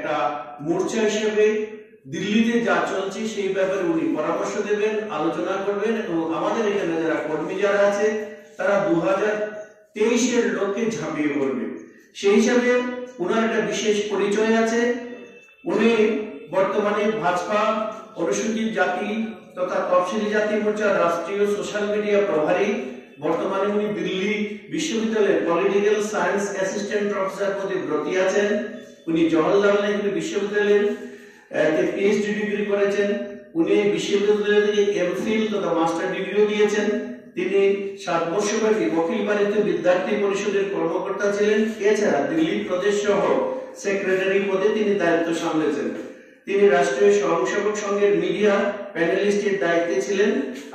একটা মোর্চা হিসেবে দিল্লিতে যা চলছে সেই ব্যাপারে উনি পরামর্শ দেবেন, আলোচনা করবেন এবং আমাদের এখানে যারা কর্মী যারা আছে তারা 2023-এর লক্ষ্যে ঝাঁপিয়ে পড়বে। সেই হিসাবে ওনার একটা বিশেষ পরিচয় আছে। উনি বর্তমানে ভাজপা অনুসূচিত জাতি তথা তফসিলি জাতি মোর্চার রাষ্ট্রীয় সোশ্যাল মিডিয়া প্রভারী। বর্তমানে উনি দিল্লি বিশ্ববিদ্যালয়ের পলিটিক্যাল সায়েন্স অ্যাসিস্ট্যান্ট প্রফেসর পদে ব্রতী আছেন। উনি জওহরলাল নেহরু বিশ্ববিদ্যালয়ের পিএইচডি ডিগ্রি করেছেন। উনি বিশ্ববিদ্যালয় থেকে এমফিল তথা মাস্টার ডিগ্রিও দিয়েছেন। তিনি 7 বর্ষব্যাপী অখিল ভারতীয় বিদ্যার্থী পরিষদের কর্মকর্তা ছিলেন। এছাড়া দিল্লি প্রদেশ সহ সেক্রেটারি পদে তিনি দায়িত্ব সামলেছেন। তিনি রাষ্ট্রীয় স্বয়ংসেবক সংঘের মিডিয়া প্যানেলিস্টের দায়িত্বে ছিলেন।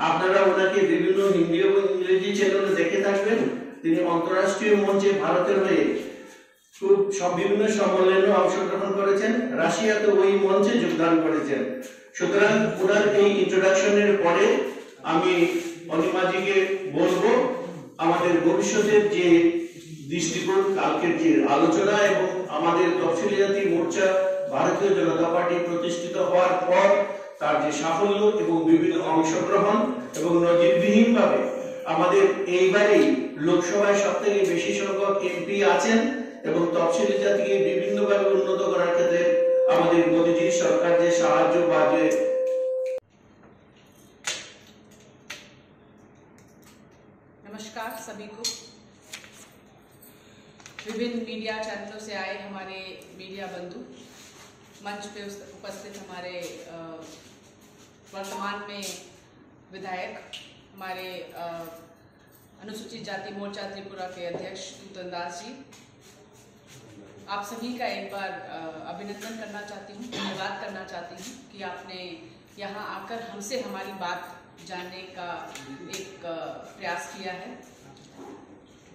আপনারা ওনাকে বিভিন্ন হিন্দি এবং ইংরেজি চ্যানেলে দেখে থাকবেন। তিনি অন্তর্রাষ্ট্রীয় মঞ্চে ভারতের হয়ে বিভিন্ন সম্মেলনে অংশগ্রহণ করেছেন, রাশিয়াতে ওই মঞ্চে যোগদান করেছেন। সুতরাং ওনার এই ইন্ট্রোডাকশনের পরে আমি অনিমাজিকে বলবো আমাদের ভবিষ্যতের যে দৃষ্টিকোণ, কালকের যে আলোচনা এবং আমাদের তফসিলি জাতি মোর্চা ভারতীয় জনতা পার্টি প্রতিষ্ঠিত হওয়ার পর তার যে সাফল্য এবং বিভিন্ন অংশগ্রহণ এবং নজিরবিহীন ভাবে আমাদের এইবারেই লোকসভায় সবথেকে বেশি সংখ্যক এমপি আছেন এবং তফসিলি জাতিকে বিভিন্নভাবে উন্নত করার ক্ষেত্রে আমাদের মোদীজি সরকার যে সাহায্য বা যে नमस्कार सभी को। विभिन्न मीडिया चैनलों से आए हमारे मीडिया बंधु, मंच पे उपस्थित हमारे वर्तमान में विधायक, हमारे अनुसूचित जाति मोर्चा त्रिपुरा के अध्यक्ष नूतन दास जी, आप सभी का एक बार अभिनंदन करना चाहती हूँ, धन्यवाद करना चाहती हूँ कि आपने यहाँ आकर हमसे हमारी बात जानने का एक प्रयास किया है।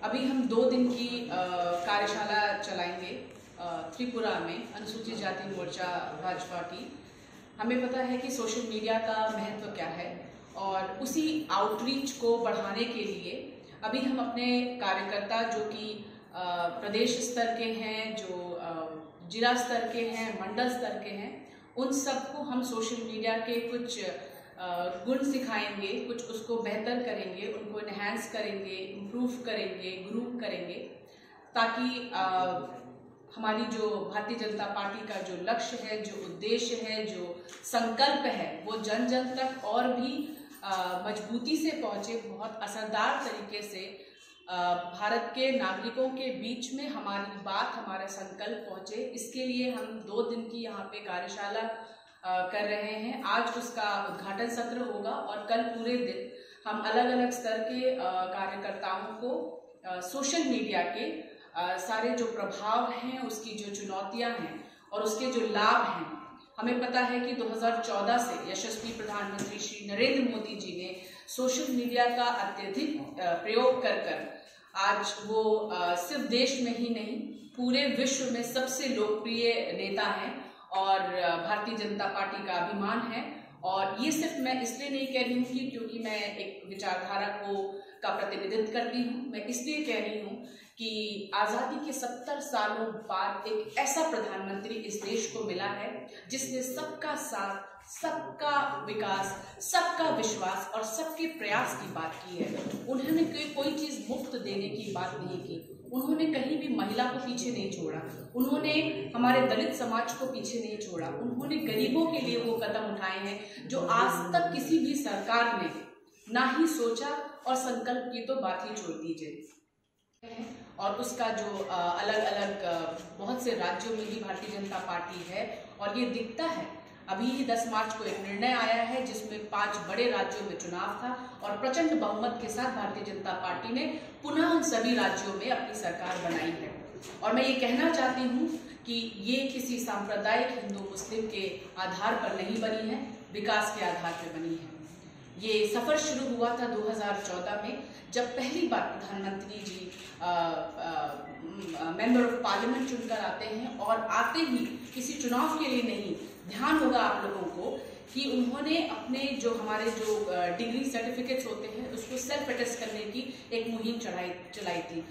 अभी हम 2 दिन की कार्यशाला चलाएंगे त्रिपुरा में अनुसूचित जाति मोर्चा भाजपा की। हमें पता है कि सोशल मीडिया का महत्व क्या है और उसी आउटरीच को बढ़ाने के लिए अभी हम अपने कार्यकर्ता जो कि प्रदेश स्तर के हैं, जो जिला स्तर के हैं, मंडल स्तर के हैं, उन सबको हम सोशल मीडिया के कुछ गुण सिखाएंगे, कुछ उसको बेहतर करेंगे, उनको एनहांस करेंगे, इम्प्रूव करेंगे, ग्रूम करेंगे, ताकि हमारी जो भारतीय जनता पार्टी का जो लक्ष्य है, जो उद्देश्य है, जो संकल्प है, वो जन जन तक और भी मजबूती से पहुँचे, बहुत असरदार तरीके से भारत के नागरिकों के बीच में हमारी बात, हमारा संकल्प पहुँचे। इसके लिए हम 2 दिन की यहाँ पे कार्यशाला कर रहे हैं। आज उसका उद्घाटन सत्र होगा और कल पूरे दिन हम अलग अलग स्तर के कार्यकर्ताओं को सोशल मीडिया के सारे जो प्रभाव हैं, उसकी जो चुनौतियां हैं और उसके जो लाभ हैं, हमें पता है कि 2014 से यशस्वी प्रधानमंत्री श्री नरेंद्र मोदी जी ने सोशल मीडिया का अत्यधिक प्रयोग कर आज वो सिर्फ देश में ही नहीं पूरे विश्व में सबसे लोकप्रिय नेता हैं और भारतीय जनता पार्टी का अभिमान है। और ये सिर्फ मैं इसलिए नहीं कह रही हूँ कि क्योंकि मैं एक विचारधारा का प्रतिनिधित्व करती हूँ, मैं इसलिए कह रही हूँ कि आज़ादी के 70 सालों बाद एक ऐसा प्रधानमंत्री इस देश को मिला है जिसने सबका साथ, सबका विकास, सबका विश्वास और सबके प्रयास की बात की है। उन्होंने कोई चीज़ मुफ्त देने की बात नहीं की, उन्होंने कहीं भी महिला को पीछे नहीं छोड़ा, उन्होंने हमारे दलित समाज को पीछे नहीं छोड़ा, उन्होंने गरीबों के लिए वो कदम उठाए हैं जो आज तक किसी भी सरकार ने ना ही सोचा और संकल्प की तो बात ही छोड़ दीजिए। और उसका जो अलग अलग बहुत से राज्यों में भी भारतीय जनता पार्टी है और ये दिखता है। अभी ही 10 मार्च को एक निर्णय आया है जिसमें 5 बड़े राज्यों में चुनाव था और प्रचंड बहुमत के साथ भारतीय जनता पार्टी ने पुनः उन सभी राज्यों में अपनी सरकार बनाई है। और मैं ये कहना चाहती हूँ कि ये किसी सांप्रदायिक हिंदू मुस्लिम के आधार पर नहीं बनी है, विकास के आधार पर बनी है। ये सफ़र शुरू हुआ था 2014 में जब पहली बार प्रधानमंत्री जी मेंबर ऑफ पार्लियामेंट चुनकर आते हैं और आते ही किसी चुनाव के लिए नहीं, ध्यान होगा आप लोगों को कि उन्होंने अपने जो हमारे जो डिग्री सर्टिफिकेट्स होते हैं उसको सेल्फ अटेस्ट करने की एक मुहिम चलाई थी।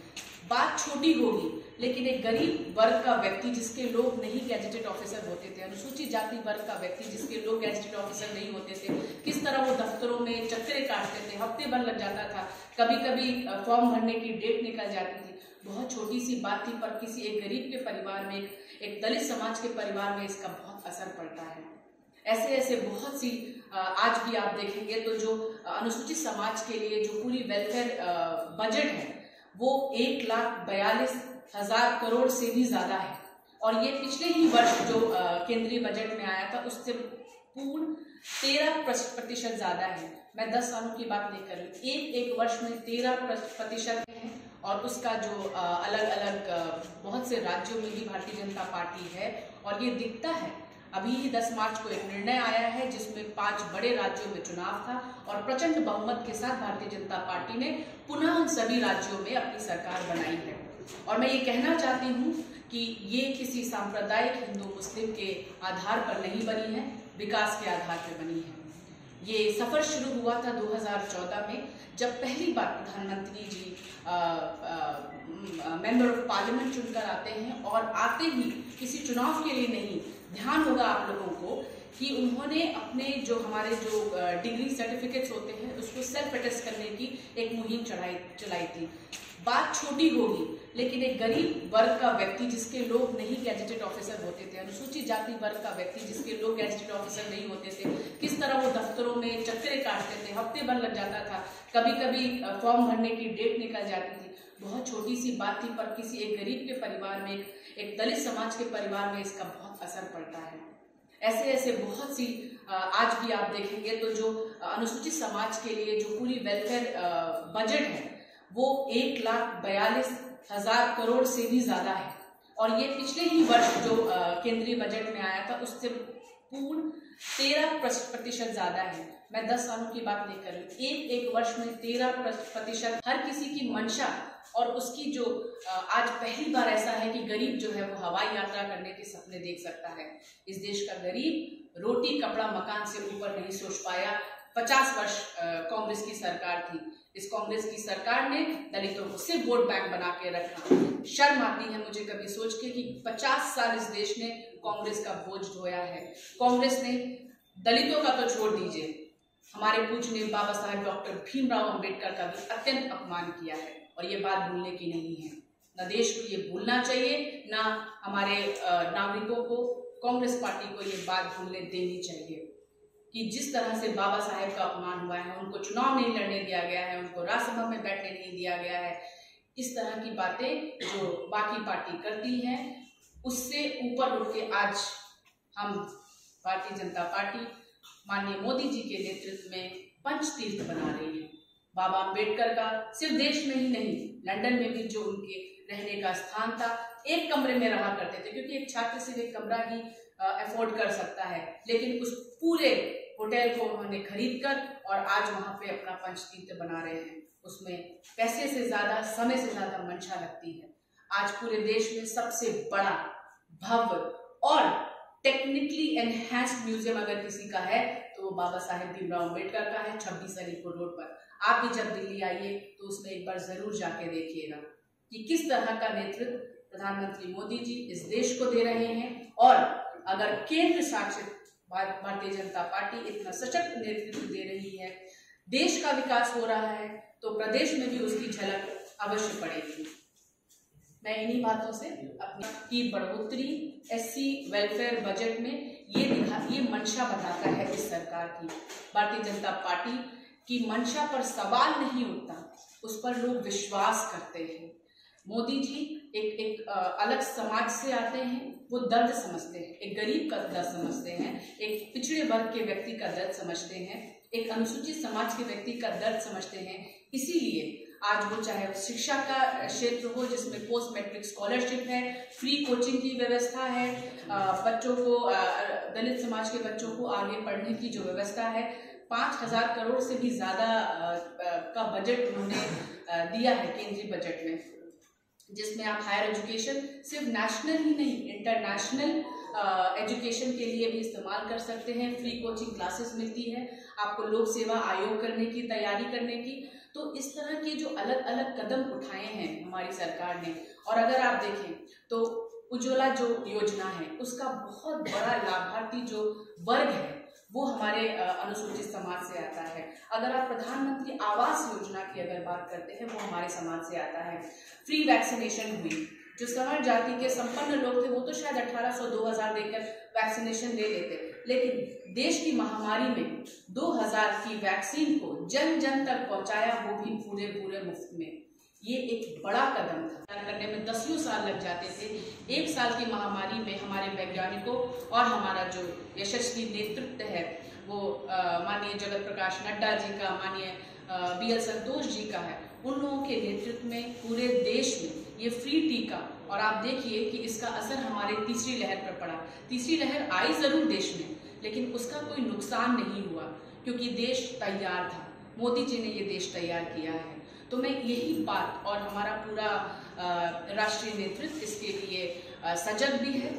बात छोटी होगी लेकिन एक गरीब वर्ग का व्यक्ति जिसके लोग नहीं गैजेटेड ऑफिसर होते थे, अनुसूचित जाति वर्ग का व्यक्ति जिसके लोग गैजेटेड ऑफिसर नहीं होते थे, किस तरह वो दफ्तरों में चक्करे काटते थे, हफ्ते भर लग जाता था, कभी कभी फॉर्म भरने की डेट निकल जाती थी। बहुत छोटी सी बात थी, पर किसी एक गरीब के परिवार में, एक दलित समाज के परिवार में इसका बहुत असर पड़ता है। ऐसे ऐसे बहुत सी आज भी आप देखेंगे तो जो अनुसूचित समाज के लिए जो पूरी वेलफेयर बजट है वो 1,42,000 करोड़ से भी ज्यादा है, और ये पिछले ही वर्ष जो केंद्रीय बजट में आया था उससे पूर्ण 13% ज्यादा है। मैं 10 सालों की बात नहीं कर रही, एक वर्ष में 13% है, और उसका जो अलग अलग बहुत से राज्यों में भी भारतीय जनता पार्टी है, और ये दिखता है। अभी ही 10 मार्च को एक निर्णय आया है जिसमें 5 बड़े राज्यों में चुनाव था, और प्रचंड बहुमत के साथ भारतीय जनता पार्टी ने पुनः सभी राज्यों में अपनी सरकार बनाई है। और मैं ये कहना चाहती हूँ कि ये किसी सांप्रदायिक हिंदू मुस्लिम के आधार पर नहीं बनी है, विकास के आधार पर बनी है। ये सफर शुरू हुआ था 2014 में, जब पहली बार प्रधानमंत्री जी मेंबर ऑफ पार्लियामेंट चुनकर आते हैं, और आते ही किसी चुनाव के लिए नहीं, ध्यान होगा आप लोगों को कि उन्होंने अपने जो हमारे जो डिग्री सर्टिफिकेट्स होते हैं उसको सेल्फ अटेस्ट करने की एक मुहिम चलाई थी। बात छोटी होगी, लेकिन एक गरीब वर्ग का व्यक्ति जिसके लोग नहीं गैजेटेड ऑफिसर होते थे, अनुसूचित जाति वर्ग का व्यक्ति जिसके लोग गैजेटेड ऑफिसर नहीं होते थे, किस तरह वो दफ्तरों में चक्करे काटते थे, हफ्ते भर लग जाता था, कभी कभी फॉर्म भरने की डेट निकल जाती थी। बहुत छोटी सी बात थी, पर किसी एक गरीब के परिवार में, एक दलित समाज के परिवार में इसका बहुत असर पड़ता है। ऐसे ऐसे बहुत सी आज भी आप देखेंगे तो जो अनुसूचित समाज के लिए जो पूरी वेलफेयर बजट है वो 1,42,000 करोड़ से भी ज्यादा है, और ये पिछले ही वर्ष जो केंद्रीय बजट में आया था उससे पूर्ण 13% ज्यादा है। मैं 10 सालों की बात नहीं कर रही, एक वर्ष में 13%। हर किसी की मंशा और उसकी जो आज पहली बार ऐसा है कि गरीब जो है वो हवाई यात्रा करने के सपने देख सकता है। इस देश का गरीब रोटी कपड़ा मकान से ऊपर नहीं सोच पाया। 50 वर्ष कांग्रेस की सरकार थी, इस कांग्रेस की सरकार ने दलितों को सिर्फ वोट बैंक बना के रखा। शर्म आती है मुझे कभी सोच के कि 50 साल इस देश ने कांग्रेस का बोझ ढोया है। कांग्रेस ने दलितों का तो छोड़ दीजिए, हमारे पूजनीय बाबा साहेब डॉक्टर भीमराव अंबेडकर का भी अत्यंत अपमान किया है, और ये बात भूलने की नहीं है। न देश को ये भूलना चाहिए, ना हमारे नागरिकों को, कांग्रेस पार्टी को ये बात भूलने देनी चाहिए कि जिस तरह से बाबा साहेब का अपमान हुआ है, उनको चुनाव नहीं लड़ने दिया गया है, उनको राज्यसभा में बैठने नहीं दिया गया है, इस तरह की बातें जो बाकी पार्टी करती हैं उससे ऊपर उठ के आज हम भारतीय जनता पार्टी माननीय मोदी जी के नेतृत्व में पंचतीर्थ बना रही है। बाबा अंबेडकर का सिर्फ देश में ही नहीं, लंदन में भी जो उनके रहने का स्थान था, एक कमरे में रहा करते थे, क्योंकि एक छात्र सिर्फ एक कमरा ही अफोर्ड कर सकता है, लेकिन उस पूरे होटल को उन्होंने खरीद कर और आज वहां पे अपना पंचतीर्थ बना रहे हैं। उसमें पैसे से ज्यादा, समय से ज्यादा मंशा लगती है। आज पूरे देश में सबसे बड़ा, भव्य और टेक्निकली एनहांस्ड म्यूजियम अगर किसी का है तो वो बाबा साहेब भीमराव अंबेडकर का है, 26 अलीपुर रोड पर। आप भी जब दिल्ली आइए तो उसमें एक बार जरूर जाके देखिएगा कि किस तरह का नेतृत्व प्रधानमंत्री मोदी जी इस देश को दे रहे हैं। और अगर केंद्र शासित भारतीय जनता पार्टी इतना सशक्त नेतृत्व दे रही है, देश का विकास हो रहा है, तो प्रदेश में भी उसकी झलक अवश्य पड़ेगी। मैं इन्हीं बातों से अपनी की बढ़ोतरी एससी वेलफेयर बजट में ये मंशा बताता है इस सरकार की। भारतीय जनता पार्टी की मंशा पर सवाल नहीं उठता, उस पर लोग विश्वास करते हैं। मोदी जी एक अलग समाज से आते हैं, वो दर्द समझते हैं, एक गरीब का दर्द समझते हैं, एक पिछड़े वर्ग के व्यक्ति का दर्द समझते हैं, एक अनुसूचित समाज के व्यक्ति का दर्द समझते हैं। इसीलिए आज वो चाहे शिक्षा का क्षेत्र हो जिसमें पोस्ट मैट्रिक स्कॉलरशिप है, फ्री कोचिंग की व्यवस्था है, बच्चों को, दलित समाज के बच्चों को आगे पढ़ने की जो व्यवस्था है, 5,000 करोड़ से भी ज्यादा का बजट उन्होंने दिया है केंद्रीय बजट में, जिसमें आप हायर एजुकेशन सिर्फ नेशनल ही नहीं, इंटरनेशनल एजुकेशन के लिए भी इस्तेमाल कर सकते हैं। फ्री कोचिंग क्लासेस मिलती है आपको लोक सेवा आयोग करने की, तैयारी करने की। तो इस तरह के ये जो अलग अलग कदम उठाए हैं हमारी सरकार ने, और अगर आप देखें तो उज्ज्वला जो योजना है उसका बहुत बड़ा लाभार्थी जो वर्ग है वो हमारे अनुसूचित समाज से आता है। अगर आप प्रधानमंत्री आवास योजना की अगर बात करते हैं वो हमारे समाज से आता है। फ्री वैक्सीनेशन हुई, जो सवर्ण जाति के संपन्न लोग थे वो तो शायद 1800-2000 देकर वैक्सीनेशन ले लेते, लेकिन देश की महामारी में 2000 की वैक्सीन को जन जन तक पहुंचाया, वो भी पूरे मुफ्त में। ये एक बड़ा कदम था। करने में 10 साल लग जाते थे। 1 साल की महामारी में हमारे वैज्ञानिकों और हमारा जो यशस्वी नेतृत्व है वो माननीय जगत प्रकाश नड्डा जी का, माननीय BL संतोष जी का है। उन लोगों के नेतृत्व में पूरे देश में ये फ्री टीका, और आप देखिए कि इसका असर हमारे तीसरी लहर पर पड़ा। तीसरी लहर आई जरूर देश में, लेकिन उसका कोई नुकसान नहीं हुआ क्योंकि देश तैयार था। मोदी जी ने ये देश तैयार किया है। तो मैं यही बात, और हमारा पूरा राष्ट्रीय नेतृत्व इसके लिए सजग भी है,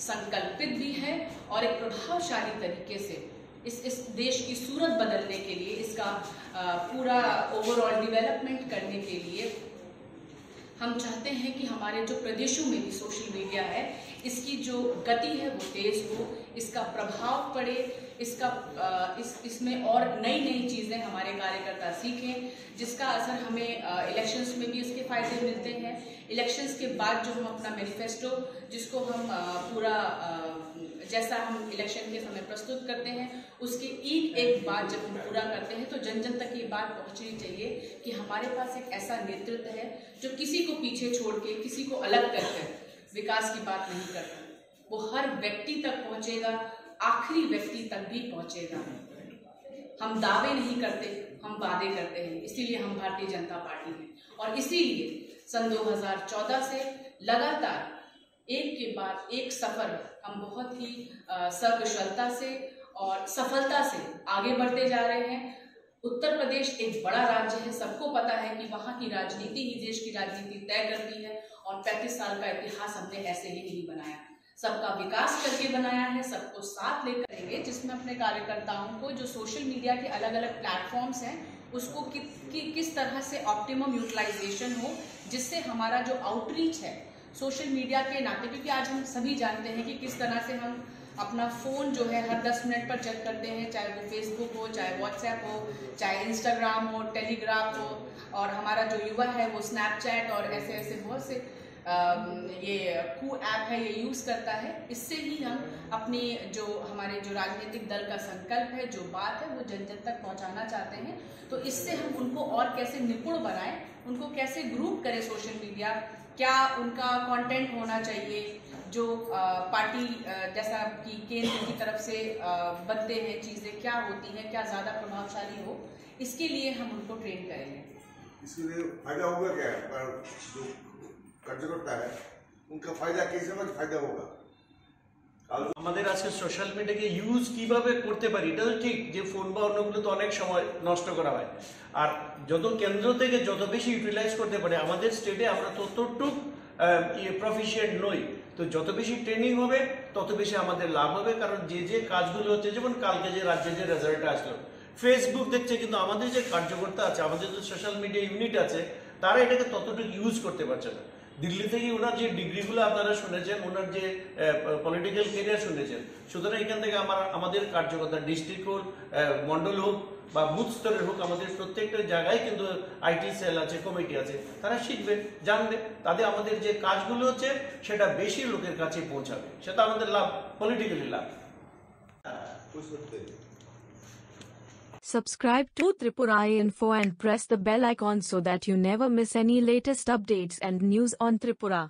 संकल्पित भी है, और एक प्रभावशाली तरीके से इस देश की सूरत बदलने के लिए, इसका पूरा ओवरऑल डेवलपमेंट करने के लिए हम चाहते हैं कि हमारे जो प्रदेशों में भी सोशल मीडिया है इसकी जो गति है वो तेज हो, इसका प्रभाव पड़े, इसमें और नई चीज़ें हमारे कार्यकर्ता सीखें, जिसका असर हमें इलेक्शंस में भी इसके फायदे मिलते हैं। इलेक्शंस के बाद जो हम अपना मैनिफेस्टो, जिसको हम पूरा जैसा हम इलेक्शन के समय प्रस्तुत करते हैं, उसकी एक बात जब हम पूरा करते हैं तो जन जन तक ये बात पहुंचनी चाहिए कि हमारे पास एक ऐसा नेतृत्व है जो किसी को पीछे छोड़ के, किसी को अलग करके विकास की बात नहीं करता। वो हर व्यक्ति तक पहुंचेगा, आखिरी व्यक्ति तक भी पहुंचेगा। हम दावे नहीं करते, हम वादे करते हैं। इसीलिए हम भारतीय जनता पार्टी हैं, और इसीलिए सन 2014 से लगातार एक के बाद एक सफर हम बहुत ही सकुशलता से और सफलता से आगे बढ़ते जा रहे हैं। उत्तर प्रदेश एक बड़ा राज्य है, सबको पता है कि वहाँ की राजनीति ही देश की राजनीति तय करती है, और 35 साल का इतिहास हमने ऐसे ही नहीं बनाया, सबका विकास करके बनाया है, सबको साथ लेकर करेंगे, जिसमें अपने कार्यकर्ताओं को जो सोशल मीडिया के अलग अलग प्लेटफॉर्म्स हैं उसको किस तरह से ऑप्टिमम यूटिलाइजेशन हो, जिससे हमारा जो आउटरीच है सोशल मीडिया के नाते, क्योंकि आज हम सभी जानते हैं कि किस तरह से हम अपना फ़ोन जो है हर 10 मिनट पर चेक करते हैं, चाहे वो फेसबुक हो, चाहे व्हाट्सएप हो, चाहे इंस्टाग्राम हो, टेलीग्राफ हो, और हमारा जो युवा है वो स्नैपचैट और ऐसे बहुत से ये ऐप है ये यूज़ करता है। इससे ही हम अपनी जो हमारे जो राजनीतिक दल का संकल्प है, जो बात है, वो जन जन तक पहुंचाना चाहते हैं। तो इससे हम उनको और कैसे निपुण बनाएं, उनको कैसे ग्रुप करें सोशल मीडिया, क्या उनका कंटेंट होना चाहिए जो पार्टी जैसा कि केंद्र की तरफ से बनते हैं, चीज़ें क्या होती हैं, क्या ज़्यादा प्रभावशाली हो, इसके लिए हम उनको ट्रेन करेंगे। इसके लिए फायदा होगा क्या? पर जो कार्यकर्ता है उनका फायदा कैसे फायदा होगा? আমাদের আজকে সোশ্যাল মিডিয়াকে ইউজ কিভাবে করতে পারি, এটা তো ঠিক যে ফোন বা অন্যগুলো তো অনেক সময় নষ্ট করা হয়, আর যত কেন্দ্র থেকে যত বেশি ইউটিলাইজ করতে পারে, আমাদের স্টেটে আমরা ততটুক প্রফিশিয়েন্ট নই, তো যত বেশি ট্রেনিং হবে তত বেশি আমাদের লাভ হবে। কারণ যে কাজগুলো হচ্ছে, যেমন কালকে যে রাজ্যে যে রেজাল্ট আসলো, ফেসবুক দেখছে, কিন্তু আমাদের যে কার্যকর্তা আছে, আমাদের যে সোশ্যাল মিডিয়া ইউনিট আছে, তারা এটাকে ততটুকু ইউজ করতে পারছে না। দিল্লি থেকে ওনার যে ডিগ্রিগুলো আপনারা শুনেছেন, ওনার যে পলিটিক্যাল কেরিয়ার শুনেছেন, সুতরাং এখান থেকে আমাদের কার্যকর্তা ডিস্ট্রিক্ট হোক, মন্ডল হোক বা বুথ স্তরের হোক, আমাদের প্রত্যেকটা জায়গায় কিন্তু আইটি সেল আছে, কমিটি আছে, তারা শিখবে, জানবে, তাদের আমাদের যে কাজগুলো হচ্ছে সেটা বেশি লোকের কাছে পৌঁছাবে, সেটা আমাদের লাভ, পলিটিক্যালি লাভ। Subscribe to Tripura Info and press the bell icon so that you never miss any latest updates and news on Tripura.